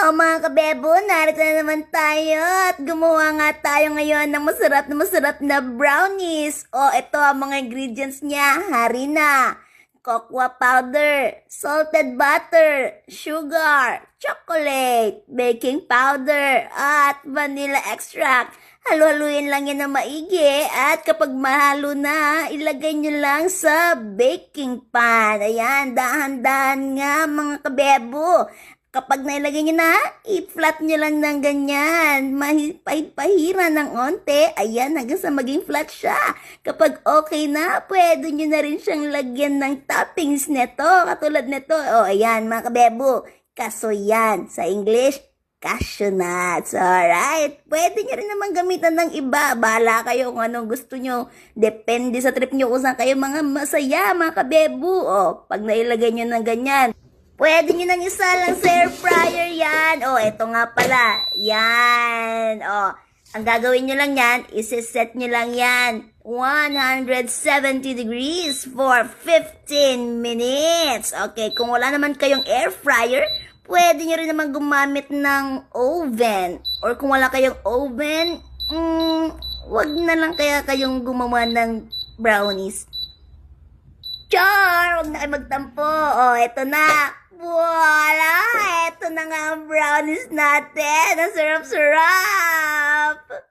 Mga kabebo, narito na naman tayo at gumawa nga tayo ngayon ng masarap na brownies. Ito ang mga ingredients niya. Harina, cocoa powder, salted butter, sugar, chocolate, baking powder, at vanilla extract. Halu-haluin lang yan na maigi at kapag mahalo na, ilagay nyo lang sa baking pan. Ayan, dahan-dahan nga mga kabebo. Kapag nailagay nyo na, i-flat nyo lang ng ganyan. Pahira ng onte. Ayan, hanggang sa maging flat siya. Kapag okay na, pwede nyo na rin siyang lagyan ng toppings neto. Katulad neto. Ayan mga kabebo. Kaso yan. Sa English, cashew nuts. Alright. Pwede nyo rin naman gamitan ng iba. Bahala kayo kung anong gusto nyo. Depende sa trip nyo kung saan kayo mga masaya, mga kabebo. Pag nailagay nyo ng ganyan, pwede nyo nang isa lang sa air fryer yan. Ito nga pala. Yan. Ang gagawin nyo lang yan, isi-set nyo lang yan 170 degrees for 15 minutes. Okay, kung wala naman kayong air fryer, pwede nyo rin naman gumamit ng oven. Or kung wala kayong oven, wag na lang kaya kayong gumawa ng brownies. Char! Huwag na kayo magtampo. Ito na. Voila! Ito na nga ang brownies natin. Ang sarap-sarap!